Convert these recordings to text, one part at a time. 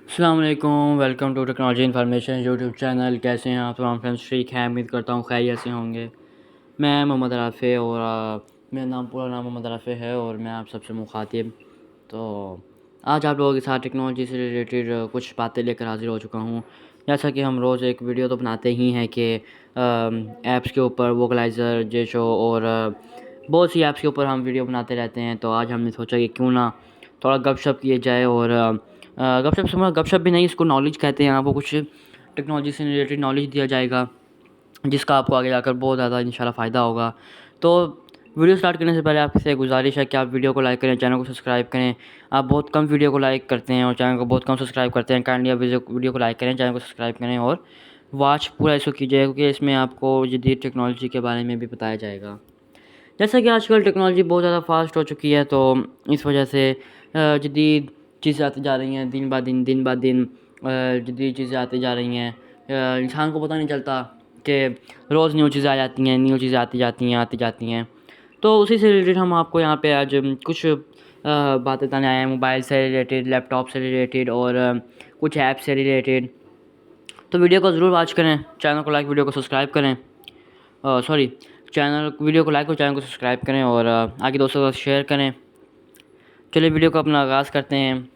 अस्सलाम वालेकुम, welcome to technology information YouTube channel. कैसे हैं आप तमाम फ्रेंड्स? ठीक हैं, उम्मीद करता हूँ खैरियत से होंगे। मैं मोहम्मद राफ़ी और मेरा पूरा नाम मोहम्मद राफ़ी है और मैं आप सबसे मुखातिब। तो आज आप लोगों के साथ टेक्नोलॉजी से रिलेटेड कुछ बातें लेकर हाज़िर हो चुका हूँ। जैसा कि हम रोज़ एक वीडियो तो बनाते ही हैं कि ऐप्स के ऊपर वोकलाइज़र, जेशो और बहुत सी ऐप्स के ऊपर हम वीडियो बनाते रहते हैं। तो आज हमने सोचा कि क्यों ना थोड़ा गपशप किए जाए और गपशप से गपशप भी नहीं, इसको नॉलेज कहते हैं। आपको कुछ टेक्नोलॉजी से रिलेटेड नॉलेज दिया जाएगा जिसका आपको आगे जाकर बहुत ज़्यादा इंशाल्लाह फ़ायदा होगा। तो वीडियो स्टार्ट करने से पहले आपसे गुजारिश है कि आप वीडियो को लाइक करें, चैनल को सब्सक्राइब करें। आप बहुत कम वीडियो को लाइक करते हैं और चैनल को बहुत कम सब्सक्राइब करते हैं। काइंडली आप वीडियो को लाइक करें, चैनल को सब्सक्राइब करें और वॉच पूरा इसको कीजिए, क्योंकि इसमें आपको जदीद टेक्नोलॉजी के बारे में भी बताया जाएगा। जैसा कि आजकल टेक्नोलॉजी बहुत ज़्यादा फास्ट हो चुकी है, तो इस वजह से जदीद चीज़ें आती जा रही हैं दिन ब दिन जदीद चीज़ें आती जा रही हैं। इंसान को पता नहीं चलता कि रोज़ न्यू चीज़ें आ जाती हैं, न्यू चीज़ें आती जाती हैं। तो उसी से रिलेटेड हम आपको यहाँ पे आज कुछ बातें बताने आए हैं, मोबाइल से रिलेटेड, लैपटॉप से रिलेटेड और कुछ ऐप से रिलेटेड। तो वीडियो को ज़रूर वॉच करें, चैनल को लाइक, वीडियो को सब्सक्राइब करें। वीडियो को लाइक और चैनल को सब्सक्राइब करें और आगे दोस्तों के साथ शेयर करें। चलिए वीडियो को अपना आगाज़ करते हैं।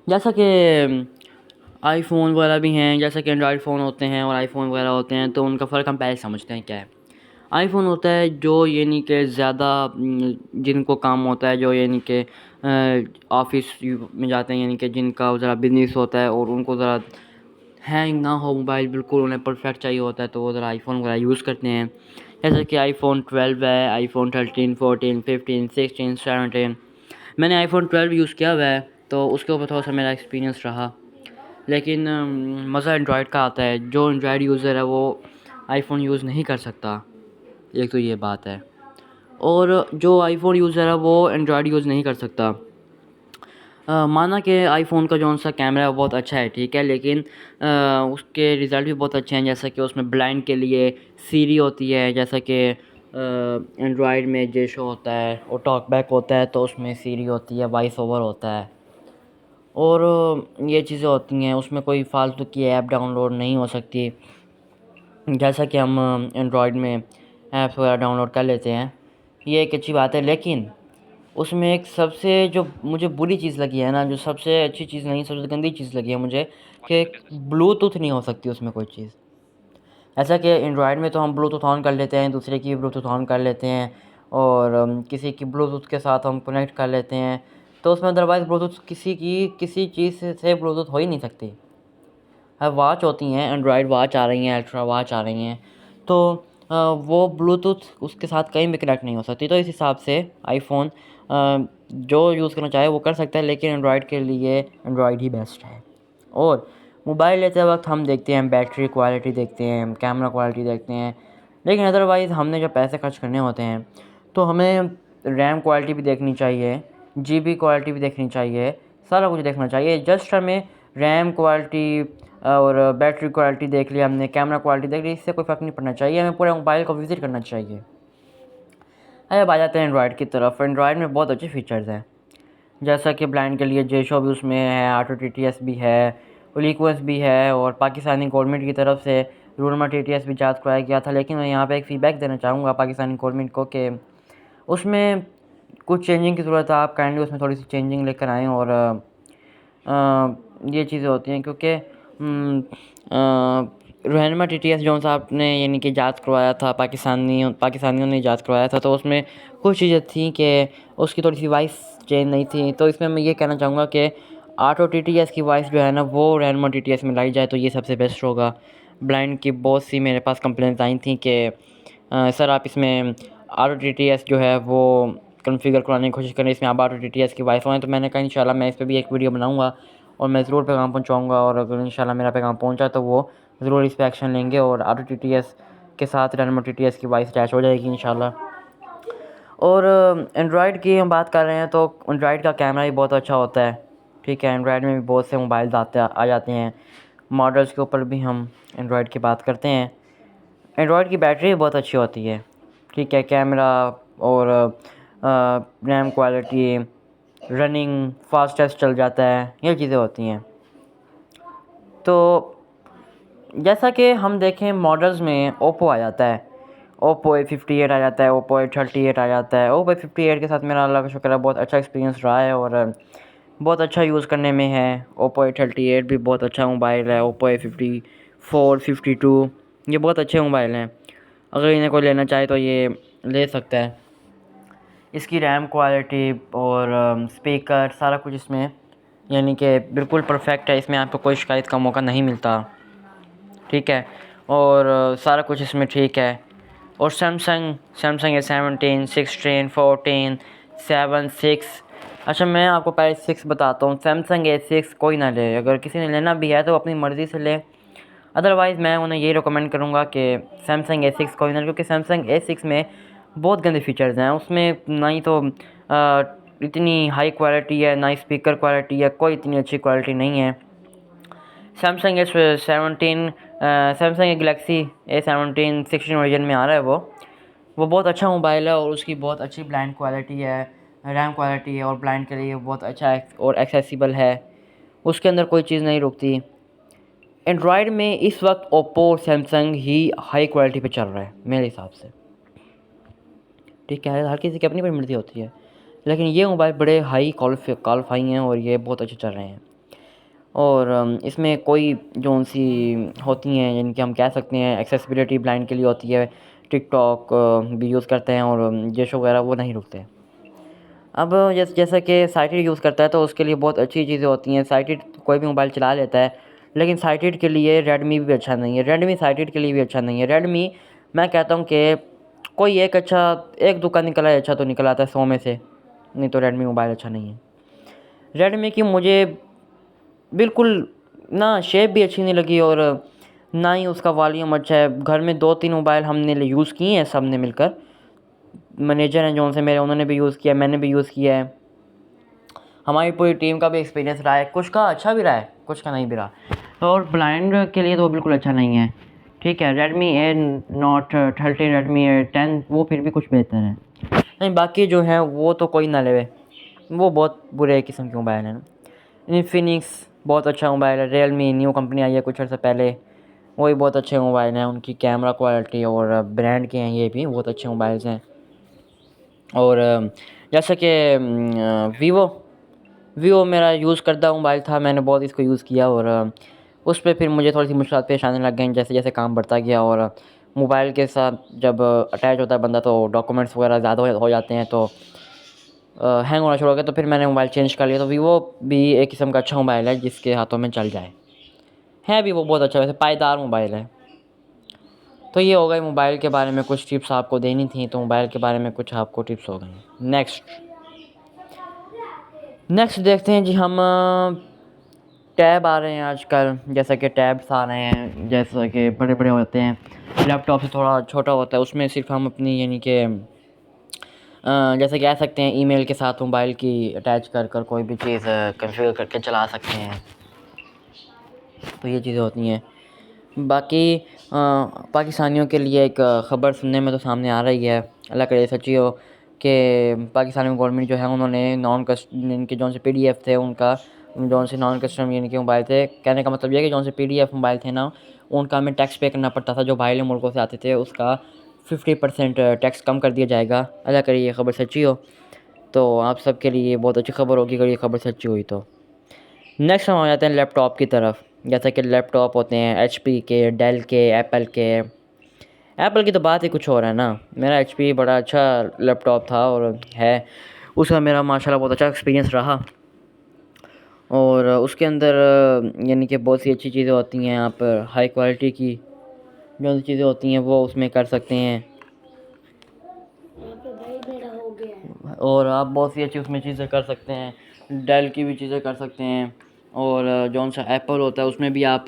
जैसा कि आईफ़ोन वगैरह भी हैं, जैसा कि एंड्रॉयड फ़ोन होते हैं और आईफ़ोन वगैरह होते हैं, तो उनका फ़र्क हम पहले समझते हैं क्या है। आईफ़ोन होता है जो यानी कि ज़्यादा जिनको काम होता है, जो यानी कि ऑफ़िस में जाते हैं, यानी कि जिनका ज़रा बिज़नेस होता है और उनको ज़रा हैंग ना हो मोबाइल, बिल्कुल उन्हें परफेक्ट चाहिए होता है, तो वो ज़रा आईफ़ोन वगैरह यूज़ करते हैं। जैसे कि आईफ़ोन 12 है, आईफ़ोन 13, 14, 15, 16, 17। मैंने आईफ़ोन 12 यूज़ किया हुआ है, तो उसके ऊपर थोड़ा सा मेरा एक्सपीरियंस रहा। लेकिन मज़ा एंड्रॉयड का आता है। जो एंड्रॉयड यूज़र है वो आईफ़ोन यूज़ नहीं कर सकता, एक तो ये बात है। और जो आईफ़ोन यूज़र है वो एंड्रॉयड यूज़ नहीं कर सकता। माना कि आईफ़ोन का जौन-सा कैमरा है वो बहुत अच्छा है, ठीक है, लेकिन उसके रिज़ल्ट भी बहुत अच्छे हैं। जैसा कि उसमें ब्लाइंड के लिए सीरी होती है, जैसा कि एंड्रॉयड में जेशो होता है और टॉकबैक होता है, तो उसमें सीरी होती है, वॉइस ओवर होता है और ये चीज़ें होती हैं। उसमें कोई फ़ालतू की ऐप डाउनलोड नहीं हो सकती, जैसा कि हम एंड्रॉयड में ऐप्स वगैरह डाउनलोड कर लेते हैं। ये एक अच्छी बात है, लेकिन उसमें एक सबसे जो मुझे बुरी चीज़ लगी है ना, जो सबसे अच्छी चीज़ नहीं, सबसे गंदी चीज़ लगी है मुझे, कि ब्लूटूथ नहीं हो सकती उसमें कोई चीज़। ऐसा कि एंड्रॉयड में तो हम ब्लूटूथ ऑन कर लेते हैं, दूसरे की ब्लूटूथ ऑन कर लेते हैं और किसी की ब्लूटूथ के साथ हम कनेक्ट कर लेते हैं। तो उसमें अदरवाइज़ ब्लूटूथ किसी चीज़ से ब्लूटूथ हो ही नहीं सकती। हाँ, वॉच होती हैं, एंड्रॉयड वॉच आ रही हैं, अल्ट्रा वॉच आ रही हैं, तो वो ब्लूटूथ उसके साथ कहीं भी कनेक्ट नहीं हो सकती। तो इस हिसाब से आईफ़ोन जो यूज़ करना चाहे वो कर सकता है, लेकिन एंड्रॉयड के लिए एंड्रॉयड ही बेस्ट है। और मोबाइल लेते वक्त हम देखते हैं बैटरी क्वालिटी देखते हैं, कैमरा क्वालिटी देखते हैं, लेकिन अदरवाइज़ हमने जब पैसे खर्च करने होते हैं तो हमें रैम क्वालिटी भी देखनी चाहिए, जीबी क्वालिटी भी देखनी चाहिए, सारा कुछ देखना चाहिए। जस्ट हमें रैम क्वालिटी और बैटरी क्वालिटी देख लिया हमने, कैमरा क्वालिटी देख ली, इससे कोई फ़र्क नहीं पड़ना चाहिए, हमें पूरे मोबाइल को विज़िट करना चाहिए। अब आ जाते हैं एंड्रॉयड की तरफ। एंड्रॉयड में बहुत अच्छे फ़ीचर्स हैं, जैसा कि ब्लाइंड के लिए जेशो भी उसमें है, ऑटो टीटीएस भी है, ओलिक्वस भी है और पाकिस्तानी गवर्नमेंट की तरफ से रूरमा टीटीएस भी जांच कराया गया था। लेकिन मैं यहाँ पे एक फ़ीडबैक देना चाहूँगा पाकिस्तानी गवर्नमेंट को कि उसमें कुछ चेंजिंग की ज़रूरत है। आप काइंडली उसमें थोड़ी सी चेंजिंग लेकर आएँ और ये चीज़ें होती हैं, क्योंकि रहनुमा टीटीएस जो सा आपने यानी कि जांच करवाया था, पाकिस्तानियों ने जांच करवाया था, तो उसमें कुछ चीज़ें थी कि उसकी थोड़ी सी वॉइस चेंज नहीं थी। तो इसमें मैं ये कहना चाहूँगा कि ऑटो टीटीएस की वॉइस जो है ना, वो रहनुमा टीटीएस में लाई जाए तो ये सबसे बेस्ट होगा। ब्लाइंड की बहुत सी मेरे पास कंप्लेंट्स आई थी कि सर आप इसमें ऑटो टीटीएस जो है वो कॉन्फ़िगर करवाने की कोशिश करें, इसमें आप ऑटो टीटीएस की वॉइस हों। तो मैंने कहा इंशाल्लाह मैं इस पे भी एक वीडियो बनाऊँगा और मैं ज़रूर पैगाम पहुँचाऊँगा, और अगर इंशाल्लाह मेरा पैगाम पहुँचा तो वो ज़रूर इस पे एक्शन लेंगे और ऑटो टीटीएस के साथ रहनुमा टीटीएस की वॉइस अटैच हो जाएगी इंशाल्लाह। और एंड्रॉयड की हम बात कर रहे हैं तो एंड्रॉयड का कैमरा भी बहुत अच्छा होता है, ठीक है। एंड्रॉयड में भी बहुत से मोबाइल्स आ जाते हैं, मॉडल्स के ऊपर भी हम एंड्रॉयड की बात करते हैं। एंड्रॉयड की बैटरी भी बहुत अच्छी होती है, ठीक है। कैमरा और रैम क्वालिटी, रनिंग फास्टेस्ट चल जाता है, ये चीज़ें होती हैं। तो जैसा कि हम देखें मॉडल्स में ओप्पो आ जाता है, ओप्पो A58 आ जाता है, ओप्पो A38 आ जाता है। ओप्पो A58 के साथ मेरा अल्लाह का शुक्र है बहुत अच्छा एक्सपीरियंस रहा है और बहुत अच्छा यूज़ करने में है। ओप्पो A38 भी बहुत अच्छा मोबाइल है। ओप्पो A54, 52 ये बहुत अच्छे मोबाइल हैं। अगर इन्हें कोई लेना चाहे तो ये ले सकता है। इसकी रैम क्वालिटी और स्पीकर सारा कुछ इसमें यानी कि बिल्कुल परफेक्ट है। इसमें आपको कोई शिकायत का मौका नहीं मिलता, ठीक है। और सारा कुछ इसमें ठीक है। और सैमसंग A17, 16, 14, 7, 6। अच्छा, मैं आपको पहले 6 बताता हूँ। सैमसंग A6 कोई ना ले, अगर किसी ने लेना भी है तो अपनी मर्ज़ी से ले। अदरवाइज़ मैं उन्हें ये रिकमेंड करूँगा कि सैमसंग A6 कोई ना, क्योंकि सैमसंग A6 में बहुत गंदे फीचर्स हैं। उसमें ना ही तो इतनी हाई क्वालिटी है, ना ही स्पीकर क्वालिटी है, कोई इतनी अच्छी क्वालिटी नहीं है। Samsung A17 Samsung Galaxy A17 16 version में आ रहा है। वो बहुत अच्छा मोबाइल है और उसकी बहुत अच्छी ब्लाइंड क्वालिटी है, रैम क्वालिटी है और ब्लाइंड के लिए बहुत अच्छा और एक्सेसिबल है। उसके अंदर कोई चीज़ नहीं रुकती। एंड्रॉयड में इस वक्त ओप्पो और सैमसंग ही हाई क्वालिटी पे चल रहा है मेरे हिसाब से, ठीक है। हर किसी की अपनी अपनी मर्ज़ी होती है, लेकिन ये मोबाइल बड़े हाई क्वालिफाई हैं और ये बहुत अच्छे चल रहे हैं। और इसमें कोई जो सी होती हैं जिनकी हम कह सकते हैं एक्सेसिबिलिटी ब्लाइंड के लिए होती है, टिकटॉक भी यूज़ करते हैं और जेश वगैरह, वो नहीं रुकते। अब जैसा कि साइटेड यूज़ करता है तो उसके लिए बहुत अच्छी चीज़ें होती हैं। साइटेड कोई भी मोबाइल चला लेता है, लेकिन साइटेड के लिए रेडमी भी अच्छा नहीं है, रेडमी साइटेड के लिए भी अच्छा नहीं है। रेडमी मैं कहता हूँ कि कोई एक दुकान निकला है अच्छा तो निकल आता है 100 में से, नहीं तो रेडमी मोबाइल अच्छा नहीं है। रेडमी की मुझे बिल्कुल ना शेप भी अच्छी नहीं लगी और ना ही उसका वॉल्यूम अच्छा है। घर में 2-3 मोबाइल हमने यूज़ किए हैं सब ने मिलकर, मैनेजर हैं जो उनसे मेरे, उन्होंने भी यूज़ किया है, मैंने भी यूज़ किया है, हमारी पूरी टीम का भी एक्सपीरियंस रहा है। कुछ का अच्छा भी रहा है, कुछ का नहीं भी रहा। और ब्लाइंड के लिए तो बिल्कुल अच्छा नहीं है, ठीक है। Redmi A Note 30, Redmi A10 वो फिर भी कुछ बेहतर है, नहीं बाकी जो है वो तो कोई ना लेवे, वो बहुत बुरे किस्म के मोबाइल हैं। इन्फिनिक्स बहुत अच्छा मोबाइल है। रियलमी न्यू कंपनी आई है कुछ अर्सा पहले, वो भी बहुत अच्छे मोबाइल हैं। उनकी कैमरा क्वालिटी और ब्रांड के हैं, ये भी बहुत अच्छे मोबाइल्स हैं। और जैसा कि वीवो मेरा यूज़ करता मोबाइल था, मैंने बहुत इसको यूज़ किया और उस पर फिर मुझे थोड़ी सी मुश्किल पेश आने लग गई जैसे जैसे काम बढ़ता गया। और मोबाइल के साथ जब अटैच होता है बंदा तो डॉक्यूमेंट्स वगैरह ज़्यादा हो जाते हैं, तो हैंग होना शुरू हो गया। तो फिर मैंने मोबाइल चेंज कर लिया। तो वीवो भी एक किस्म का अच्छा मोबाइल है जिसके हाथों में चल जाए, है भी वो बहुत अच्छा, वैसे पायदार मोबाइल है। तो ये हो गई मोबाइल के बारे में कुछ टिप्स आपको देनी थी, तो मोबाइल के बारे में कुछ आपको टिप्स हो गई। नेक्स्ट देखते हैं जी हम, टैब आ रहे हैं आजकल, जैसा कि टैब्स आ रहे हैं, जैसा कि बड़े बड़े होते हैं, लैपटॉप से थोड़ा छोटा होता है, उसमें सिर्फ हम अपनी यानी कि जैसे कह सकते हैं ईमेल के साथ मोबाइल की अटैच कर कर कोई भी चीज़ कॉन्फ़िगर करके चला सकते हैं। तो ये चीज़ें होती हैं। बाकी पाकिस्तानियों के लिए एक ख़बर सुनने में तो सामने आ रही है, अल्लाह करे सच्ची हो, कि पाकिस्तानी गवर्नमेंट जो है उन्होंने इनके जौन से PDF थे उनका, जौन से नॉन कस्टम यानी कि मोबाइल थे, कहने का मतलब ये है कि जौन से PDF मोबाइल थे ना, उनका हमें टैक्स पे करना पड़ता था, जो बाहरी मुल्कों से आते थे उसका 50% टैक्स कम कर दिया जाएगा। अल्लाह करे ये ख़बर सच्ची हो, तो आप सब के लिए बहुत अच्छी ख़बर होगी अगर ये ख़बर सच्ची हुई तो। नेक्स्ट हम आ जाते हैं लैपटॉप की तरफ। जैसा कि लैपटॉप होते हैं HP के, डेल के, एप्पल के। एप्पल की तो बात ही कुछ और है ना। मेरा HP बड़ा अच्छा लैपटॉप था और है, उसका मेरा माशाल्लाह बहुत अच्छा एक्सपीरियंस रहा। और उसके अंदर यानी कि बहुत सी अच्छी चीज़ें होती हैं, आप हाई क्वालिटी की जो सी चीज़ें होती हैं वो उसमें कर सकते हैं। और आप बहुत सी अच्छी उसमें चीज़ें कर सकते हैं, डेल की भी चीज़ें कर सकते हैं। और जौन सा एप्पल होता है उसमें भी आप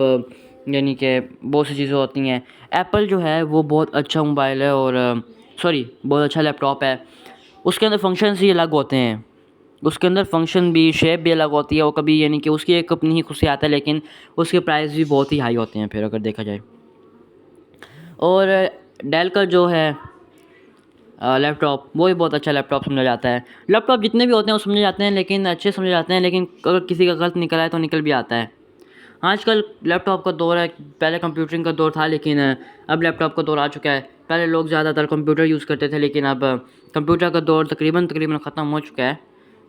यानी कि बहुत सी चीज़ें होती हैं। एप्पल जो है वो बहुत अच्छा मोबाइल है और बहुत अच्छा लैपटॉप है। उसके अंदर फंक्शंस ही अलग होते हैं, उसके अंदर फंक्शन भी, शेप भी अलग होती है। वो कभी यानी कि उसकी एक अपनी ही खुशियात है, लेकिन उसके प्राइस भी बहुत ही हाई होते हैं फिर अगर देखा जाए। और डेल का जो है लैपटॉप, वो भी बहुत अच्छा लैपटॉप समझा जाता है। लैपटॉप जितने भी होते हैं वो समझे जाते हैं, लेकिन अच्छे समझे जाते हैं, लेकिन अगर किसी का गलत निकला है तो निकल भी आता है। आजकल लैपटॉप का दौर है, पहले कंप्यूटरिंग का दौर था, लेकिन अब लैपटॉप का दौर आ चुका है। पहले लोग ज़्यादातर कंप्यूटर यूज़ करते थे, लेकिन अब कंप्यूटर का दौर तकरीबन ख़त्म हो चुका है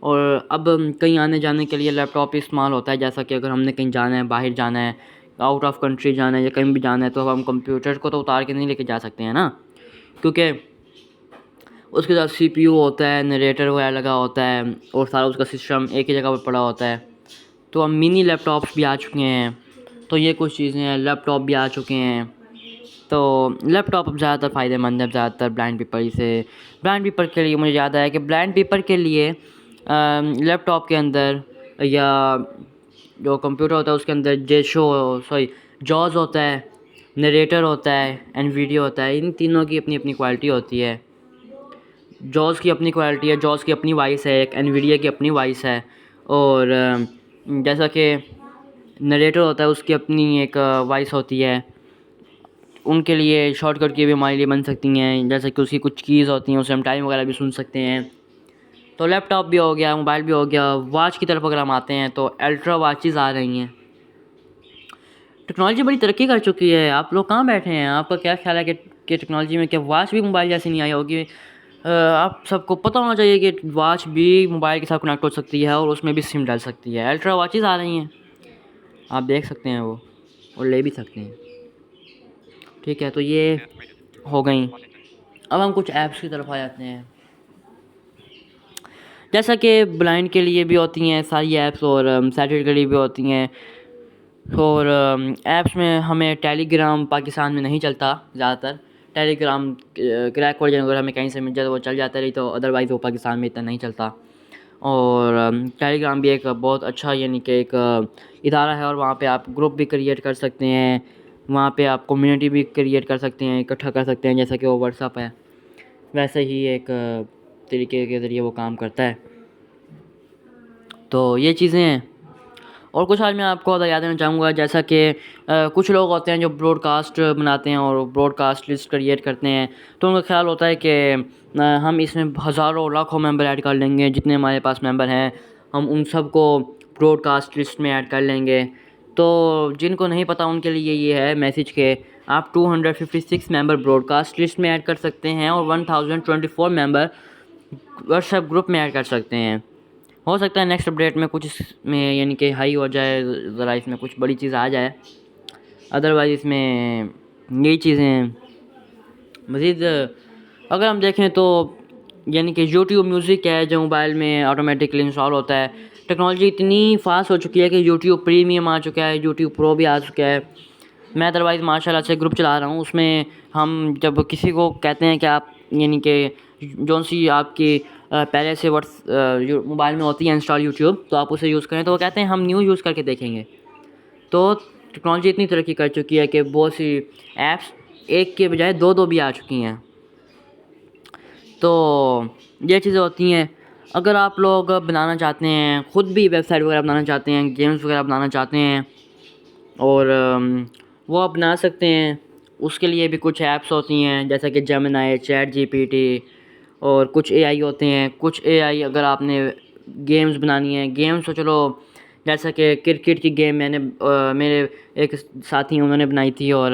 और अब कहीं आने जाने के लिए लैपटॉप इस्तेमाल होता है। जैसा कि अगर हमने कहीं जाना है, बाहर जाना है, आउट ऑफ कंट्री जाना है या कहीं भी जाना है, तो हम कंप्यूटर को तो उतार के नहीं लेके जा सकते हैं ना, क्योंकि उसके साथ सीपीयू होता है, नरेटर वगैरह लगा होता है और सारा उसका सिस्टम एक ही जगह पर पड़ा होता है। तो अब मिनी लैपटॉप्स भी आ चुके हैं, तो ये कुछ चीज़ें हैं। लैपटॉप भी आ चुके हैं, तो लैपटॉप अब ज़्यादातर फ़ायदेमंद है, ज़्यादातर ब्लाइंड पीपल से। ब्लाइंड पीपल के लिए मुझे याद आया कि ब्लाइंड पीपल के लिए लैपटॉप के अंदर या जो कंप्यूटर होता है उसके अंदर जॉज़ होता है, नरेटर होता है, एनवीडिया होता है। इन तीनों की अपनी अपनी क्वालिटी होती है। जॉज़ की अपनी क्वालिटी है, जॉज़ की अपनी वॉइस है, एक एनवीडिया की अपनी वॉइस है, और जैसा कि नरेटर होता है उसकी अपनी एक वॉइस होती है। उनके लिए शॉर्टकट की भी हमारे लिए बन सकती हैं, जैसे कि उसकी कुछ कीज़ होती हैं, उससे हम टाइम वगैरह भी सुन सकते हैं। तो लैपटॉप भी हो गया, मोबाइल भी हो गया। वॉच की तरफ अगर हम आते हैं तो अल्ट्रा वॉचेज़ आ रही हैं। टेक्नोलॉजी बड़ी तरक्की कर चुकी है। आप लोग कहाँ बैठे हैं? आपका क्या ख्याल है कि टेक्नोलॉजी में क्या वॉच भी मोबाइल जैसी नहीं आई होगी? आप सबको पता होना चाहिए कि वॉच भी मोबाइल के साथ कनेक्ट हो सकती है और उसमें भी सिम डाल सकती है। अल्ट्रा वॉचेज़ आ रही हैं, आप देख सकते हैं वो, और ले भी सकते हैं। ठीक है, तो ये हो गई। अब हम कुछ ऐप्स की तरफ आ जाते हैं। जैसा कि ब्लाइंड के लिए भी होती हैं सारी ऐप्स, और साइटेड के लिए भी होती हैं। और ऐप्स में हमें टेलीग्राम पाकिस्तान में नहीं चलता ज़्यादातर। टेलीग्राम क्रैक वर्जन अगर हमें कहीं से मिल जाए तो वो चल जाता है, नहीं तो अदरवाइज़ वो पाकिस्तान में इतना नहीं चलता। और टेलीग्राम भी एक बहुत अच्छा यानी कि एक इदारा है, और वहाँ पे आप ग्रुप भी क्रिएट कर सकते हैं, वहाँ पे आप कम्युनिटी भी क्रिएट कर सकते हैं, इकट्ठा कर सकते हैं, जैसा कि वो व्हाट्सअप है वैसे ही एक तरीके के ज़रिए वो काम करता है। तो ये चीज़ें हैं। और कुछ आज मैं आपको याद देना चाहूँगा, जैसा कि कुछ लोग होते हैं जो ब्रॉडकास्ट बनाते हैं और ब्रॉडकास्ट लिस्ट क्रिएट करते हैं। तो उनका ख्याल होता है कि हम इसमें हज़ारों लाखों मेंबर ऐड कर लेंगे, जितने हमारे पास मेंबर हैं हम उन सब को ब्रॉडकास्ट लिस्ट में ऐड कर लेंगे। तो जिनको नहीं पता उनके लिए ये है मैसेज के आप 256 मेंबर ब्रॉडकास्ट लिस्ट में ऐड कर सकते हैं और 1024 मेंबर व्हाट्सएप ग्रुप में ऐड कर सकते हैं। हो सकता है नेक्स्ट अपडेट में कुछ इसमें यानी कि हाई हो जाए, ज़रा इसमें कुछ बड़ी चीज़ आ जाए। अदरवाइज़ इसमें यही चीज़ें मज़ीद अगर हम देखें तो यानी कि यूट्यूब म्यूज़िक है जो मोबाइल में ऑटोमेटिकली इंस्टॉल होता है। टेक्नोलॉजी इतनी फास्ट हो चुकी है कि यूट्यूब प्रीमियम आ चुका है, यूट्यूब प्रो भी आ चुका है। मैं अदरवाइज़ माशाल्लाह से ग्रुप चला रहा हूँ, उसमें हम जब किसी को कहते हैं कि आप यानी कि जौन सी आपकी पहले से मोबाइल में होती है इंस्टॉल यूट्यूब, तो आप उसे यूज़ करें, तो वो कहते हैं हम न्यू यूज़ करके देखेंगे। तो टेक्नोलॉजी इतनी तरक्की कर चुकी है कि बहुत सी ऐप्स एक के बजाय दो दो भी आ चुकी हैं। तो ये चीज़ें होती हैं। अगर आप लोग बनाना चाहते हैं, ख़ुद भी वेबसाइट वगैरह बनाना चाहते हैं, गेम्स वगैरह बनाना चाहते हैं, और वो आप बना सकते हैं। उसके लिए भी कुछ ऐप्स होती हैं, जैसा कि जेमिनी, चैट जीपीटी, और कुछ एआई होते हैं। कुछ एआई अगर आपने गेम्स बनानी है, गेम्स तो चलो जैसा कि क्रिकेट की गेम मैंने मेरे एक साथी हैं उन्होंने बनाई थी, और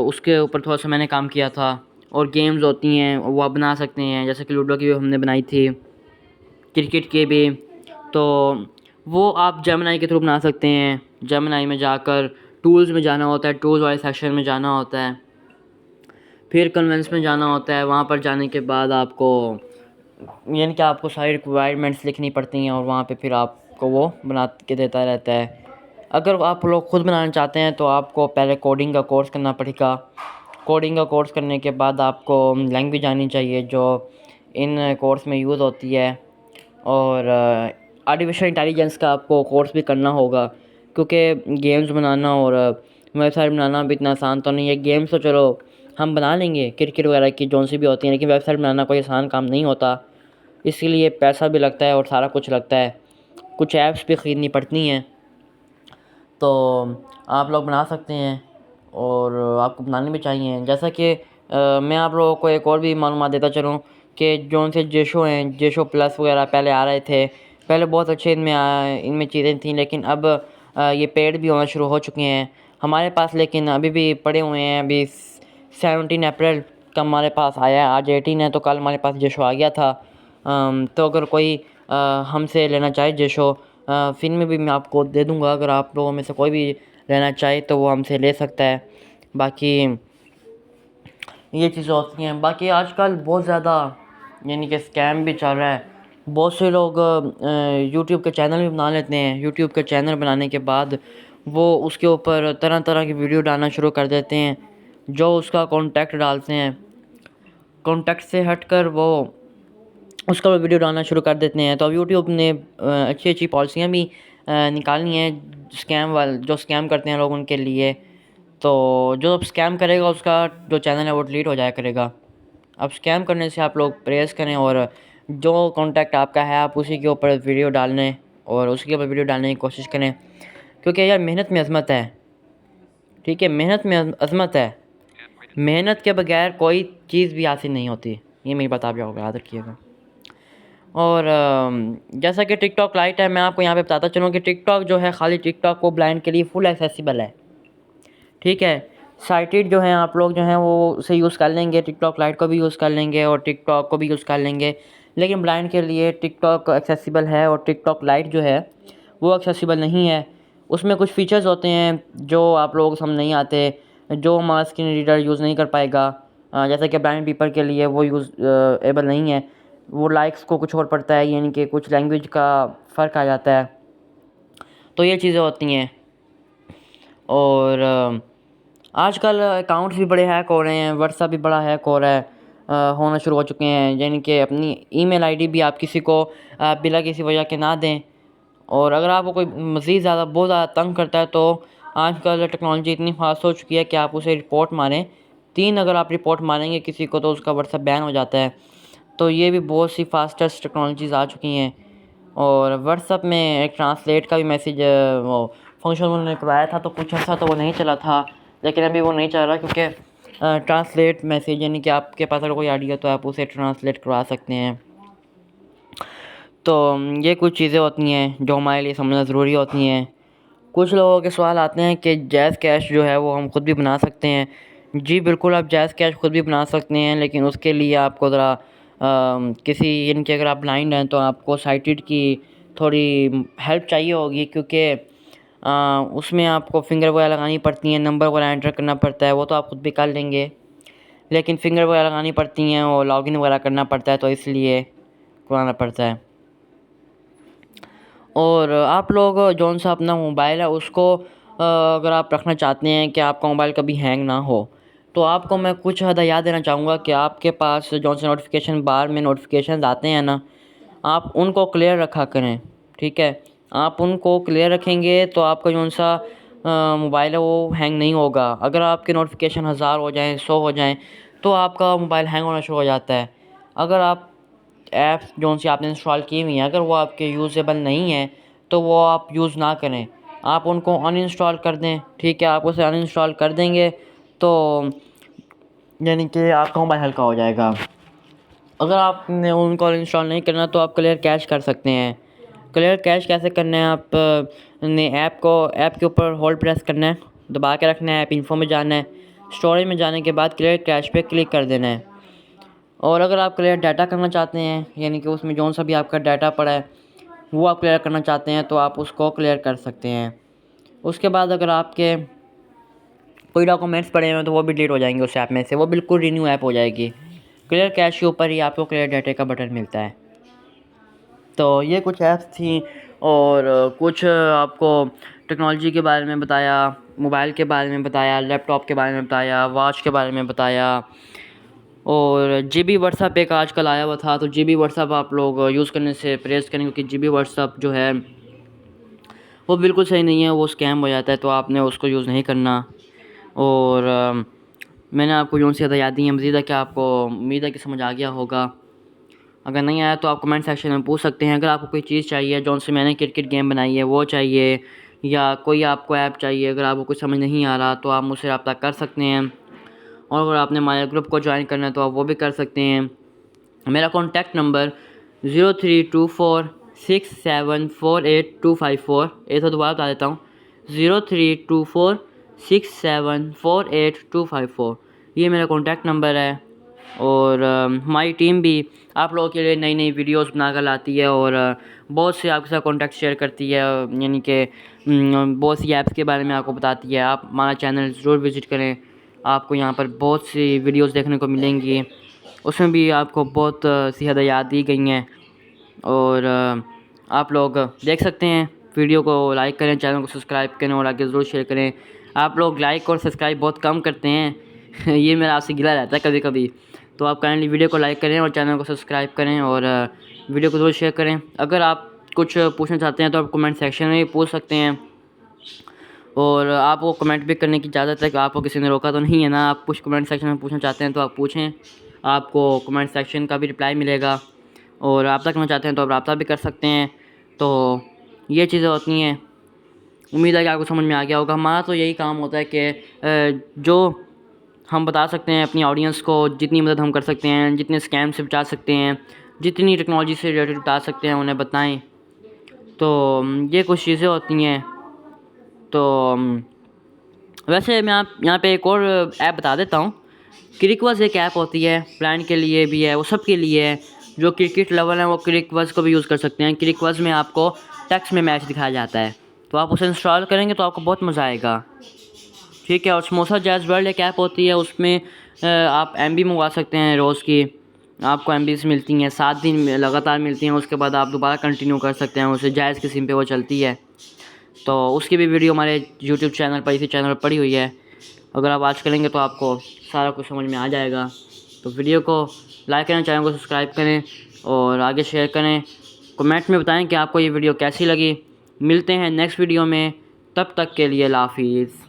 उसके ऊपर थोड़ा सा मैंने काम किया था। और गेम्स होती हैं वो आप बना सकते हैं, जैसे कि लूडो की भी हमने बनाई थी, क्रिकेट की भी। तो वो आप जेमिनी के थ्रू बना सकते हैं। जेमिनी में जाकर टूल्स में जाना होता है, टूल्स वाले सेक्शन में जाना होता है, फिर कन्वेंस में जाना होता है। वहाँ पर जाने के बाद आपको यानी कि आपको सारी रिक्वायरमेंट्स लिखनी पड़ती हैं, और वहाँ पे फिर आपको वो बना के देता रहता है। अगर आप लोग ख़ुद बनाना चाहते हैं तो आपको पहले कोडिंग का कोर्स करना पड़ेगा। कोडिंग का कोर्स करने के बाद आपको लैंग्वेज आनी चाहिए जो इन कोर्स में यूज़ होती है, और आर्टिफिशियल इंटेलिजेंस का आपको कोर्स भी करना होगा, क्योंकि गेम्स बनाना और वेबसाइट बनाना भी इतना आसान तो नहीं है। गेम्स तो चलो हम बना लेंगे, क्रिकेट वगैरह की जौन सी भी होती हैं, लेकिन वेबसाइट बनाना कोई आसान काम नहीं होता। इसीलिए पैसा भी लगता है और सारा कुछ लगता है, कुछ ऐप्स भी ख़रीदनी पड़ती हैं। तो आप लोग बना सकते हैं और आपको बनानी भी चाहिए। जैसा कि मैं आप लोगों को एक और भी मालूमात देता चलूँ कि जो से जेशो हैं, जेशो प्लस वगैरह पहले आ रहे थे, पहले बहुत अच्छे इनमें चीज़ें थी, लेकिन अब ये पेड भी होना शुरू हो चुके हैं हमारे पास, लेकिन अभी भी पड़े हुए हैं। अभी 17 अप्रैल का हमारे पास आया है, आज 18 है, तो कल हमारे पास जेशो आ गया था। तो अगर कोई हमसे लेना चाहे जेशो, फ्री में भी मैं आपको दे दूँगा। अगर आप लोगों में से कोई भी लेना चाहे तो वो हमसे ले सकता है। बाकी ये चीज़ें होती हैं। बाकी आजकल बहुत ज़्यादा यानी कि स्कैम भी चल रहा है। बहुत से लोग यूट्यूब के चैनल भी बना लेते हैं। यूट्यूब के चैनल बनाने के बाद वो उसके ऊपर तरह तरह की वीडियो डालना शुरू कर देते हैं, जो उसका कॉन्टेक्ट डालते हैं। कॉन्टेक्ट से हटकर वो उसका वीडियो डालना शुरू कर देते हैं। तो अब यूट्यूब ने अच्छी अच्छी पॉलिसियाँ भी निकाली हैं जो स्कैम करते हैं लोग उनके लिए। तो जो अब स्कैम करेगा उसका जो चैनल है वो डिलीट हो जाया करेगा। अब स्कैम करने से आप लोग परहेज़ करें, और जो कॉन्टैक्ट आपका है आप उसी के ऊपर वीडियो डालने और उसी के ऊपर वीडियो डालने की कोशिश करें, क्योंकि यार मेहनत में अज़मत है। ठीक है, मेहनत में अज़मत है। मेहनत के बगैर कोई चीज़ भी हासिल नहीं होती, ये मेरी बात आप याद रखिएगा। और जैसा कि टिकटॉक लाइट है, मैं आपको यहाँ पे बताता चलूँ कि टिकटॉक जो है खाली टिकटॉक को ब्लाइंड के लिए फुल एक्सेसिबल है। ठीक है, साइटेड जो हैं आप लोग जो हैं वो उसे यूज़ कर लेंगे, टिकटॉक लाइट को भी यूज़ कर लेंगे और टिकटॉक को भी यूज़ कर लेंगे। लेकिन ब्लाइंड के लिए टिकटॉक एक्सेसिबल है और टिकटॉक लाइट जो है वो एक्सेसिबल नहीं है। उसमें कुछ फ़ीचर्स होते हैं जो आप लोगों को समझ नहीं आते, जो हमारा स्क्रीन रीडर यूज़ नहीं कर पाएगा। जैसे कि ब्लाइंड पीपल के लिए वो यूज़ एबल नहीं है। वो लाइक्स को कुछ और पड़ता है, यानी कि कुछ लैंग्वेज का फ़र्क आ जाता है। तो ये चीज़ें होती हैं। और आजकल अकाउंट्स भी बड़े हैक हो रहे हैं, व्हाट्सएप भी बड़ा हैक हो रहा है, होना शुरू हो चुके हैं। यानी कि अपनी ईमेल आईडी भी आप किसी को बिना किसी वजह के ना दें। और अगर आपको कोई मज़ीद ज़्यादा बहुत ज़्यादा तंग करता है तो आजकल टेक्नोलॉजी इतनी फास्ट हो चुकी है कि आप उसे रिपोर्ट मारें। 3 अगर आप रिपोर्ट मारेंगे किसी को तो उसका व्हाट्सएप बैन हो जाता है। तो ये भी बहुत सी फास्टेस्ट टेक्नोलॉजीज़ आ चुकी हैं। और व्हाट्सएप में एक ट्रांसलेट का भी मैसेज वो फंक्शन उन्होंने करवाया था, तो कुछ अर्सा तो वो नहीं चला था, लेकिन अभी वो नहीं चल रहा, क्योंकि ट्रांसलेट मैसेज यानी कि आपके पास अगर कोई आइडिया तो आप उसे ट्रांसलेट करवा सकते हैं। तो ये कुछ चीज़ें होती हैं जो हमारे लिए समझना ज़रूरी होती हैं। कुछ लोगों के सवाल आते हैं कि जैज़ कैश जो है वो हम खुद भी बना सकते हैं। जी बिल्कुल, आप जैज़ कैश खुद भी बना सकते हैं, लेकिन उसके लिए आपको ज़रा किसी यानी कि अगर आप ब्लाइंड हैं तो आपको साइटेड की थोड़ी हेल्प चाहिए होगी, क्योंकि उसमें आपको फिंगर वगैरह लगानी पड़ती हैं, नंबर वगैरह एंटर करना पड़ता है। वो तो आप खुद भी कर लेंगे, लेकिन फिंगर वगैरह लगानी पड़ती हैं और लॉगिन वगैरह करना पड़ता है, तो इसलिए करवाना पड़ता है। और आप लोग जौन सा अपना मोबाइल है उसको अगर आप रखना चाहते हैं कि आपका मोबाइल कभी हैंग ना हो, तो आपको मैं कुछ हदायत देना चाहूँगा कि आपके पास जौन से नोटिफिकेशन बार में नोटिफिकेशन आते हैं ना, आप उनको क्लियर रखा करें। ठीक है, आप उनको क्लियर रखेंगे तो आपका जौन सा मोबाइल है वो हैंग नहीं होगा। अगर आपके नोटिफिकेशन 1000 हो जाएँ, 100 हो जाएँ, तो आपका मोबाइल हैंग होना शुरू हो जाता है। अगर आप ऐप्स जौन सी आपने इंस्टॉल की हुई हैं अगर वो आपके यूज़ेबल नहीं है तो वो आप यूज़ ना करें, आप उनको अनइंस्टॉल कर दें। ठीक है, आप उसे अनइंस्टॉल कर देंगे तो यानी कि आपका मोबाइल हल्का हो जाएगा। अगर आपने उनको अनइंस्टॉल नहीं करना तो आप क्लियर कैश कर सकते हैं। क्लियर कैश कैसे करना है, आप ने ऐप के ऊपर होल्ड प्रेस करना है, दबा के रखना है, ऐप इन्फो में जाना है, स्टोरेज में जाने के बाद क्लियर कैश पे क्लिक कर देना है। और अगर आप क्लियर डाटा करना चाहते हैं, यानी कि उसमें जौन सा भी आपका डाटा पड़ा है वो आप क्लियर करना चाहते हैं, तो आप उसको क्लियर कर सकते हैं। उसके बाद अगर आपके कोई डॉक्यूमेंट्स पड़े हुए हैं तो वो भी डिलीट हो जाएंगे उस ऐप में से, वो बिल्कुल रीन्यू ऐप हो जाएगी। क्लियर कैश के ऊपर ही आपको क्लियर डाटा का बटन मिलता है। तो ये कुछ ऐप्स थी, और कुछ आपको टेक्नोलॉजी के बारे में बताया, मोबाइल के बारे में बताया, लैपटॉप के बारे में बताया, वॉच के बारे में बताया। और जीबी व्हाट्सएप एक आजकल आया हुआ था, तो जीबी व्हाट्सएप आप लोग यूज़ करने से परहेज़ करें, क्योंकि जीबी व्हाट्सएप जो है वो बिल्कुल सही नहीं है, वो स्कैम हो जाता है, तो आपने उसको यूज़ नहीं करना। और मैंने आपको जो सी हदायत दी हैं, मज़ीद है कि आपको उम्मीद है कि समझ आ गया होगा। अगर नहीं आया तो आप कमेंट सेक्शन में पूछ सकते हैं। अगर आपको कोई चीज़ चाहिए जौन से मैंने क्रिकेट गेम बनाई है वो चाहिए, या कोई आपको ऐप चाहिए, अगर आपको कुछ समझ नहीं आ रहा तो आप मुझसे रब्ता कर सकते हैं। और अगर आपने हमारे ग्रुप को ज्वाइन करना है तो आप वो भी कर सकते हैं। मेरा कॉन्टैक्ट नंबर 03246748 254। एक तो दोबारा बता देता हूँ, 03246748 254। ये मेरा कॉन्टैक्ट नंबर है। और हमारी टीम भी आप लोगों के लिए नई नई वीडियोस बनाकर लाती है और बहुत से आपके साथ कॉन्टैक्ट शेयर करती है, यानी कि बहुत सी ऐप्स के बारे में आपको बताती है। आप हमारा चैनल ज़रूर विज़िट करें, आपको यहाँ पर बहुत सी वीडियोस देखने को मिलेंगी। उसमें भी आपको बहुत सी हदायत दी गई हैं और आप लोग देख सकते हैं। वीडियो को लाइक करें, चैनल को सब्सक्राइब करें और आगे ज़रूर शेयर करें। आप लोग लाइक और सब्सक्राइब बहुत कम करते हैं ये मेरा आपसे गिला रहता है कभी कभी। तो आप काइंडली वीडियो को लाइक करें और चैनल को सब्सक्राइब करें और वीडियो को ज़रूर शेयर करें। अगर आप कुछ पूछना चाहते हैं तो आप कमेंट सेक्शन में भी पूछ सकते हैं और आपको कमेंट भी करने की इजाज़त है कि आपको किसी ने रोका तो नहीं है ना। आप कुछ कमेंट सेक्शन में पूछना चाहते हैं तो आप पूछें, आपको कमेंट सेक्शन का भी रिप्लाई मिलेगा। और रब्ता करना चाहते हैं तो आप रब्ता भी कर सकते हैं। तो ये चीज़ें होती हैं। उम्मीद है कि आपको समझ में आ गया होगा। हमारा तो यही काम होता है कि जो हम बता सकते हैं अपनी ऑडियंस को, जितनी मदद हम कर सकते हैं, जितने स्कैम से बचा सकते हैं, जितनी टेक्नोलॉजी से रिलेटेड बता सकते हैं उन्हें बताएं। तो ये कुछ चीज़ें होती हैं। तो वैसे मैं आप यहाँ पे एक और ऐप बता देता हूँ। क्रिकवज़ एक ऐप होती है, ब्लाइंड के लिए भी है, वो सब के लिए है। जो क्रिकेट लवर हैं वो क्रिकवज़ को भी यूज़ कर सकते हैं। क्रिकवज़ में आपको टेक्स्ट में मैच दिखाया जाता है, तो आप उसे इंस्टॉल करेंगे तो आपको बहुत मज़ा आएगा, ठीक है। और समोसा जैज़ वर्ल्ड एक ऐप होती है, उसमें आप MB मंगवा सकते हैं रोज़ की। आपको MBs मिलती हैं 7 दिन लगातार मिलती हैं। उसके बाद आप दोबारा कंटिन्यू कर सकते हैं उसे, जायज़ की सिम पे वो चलती है। तो उसकी भी वीडियो हमारे यूट्यूब चैनल पर, इसी चैनल पर पड़ी हुई है। अगर आप आज करेंगे तो आपको सारा कुछ समझ में आ जाएगा। तो वीडियो को लाइक करें, चैनल को सब्सक्राइब करें और आगे शेयर करें। कमेंट में बताएं कि आपको ये वीडियो कैसी लगी। मिलते हैं नेक्स्ट वीडियो में, तब तक के लिए अल्लाह हाफ़िज़।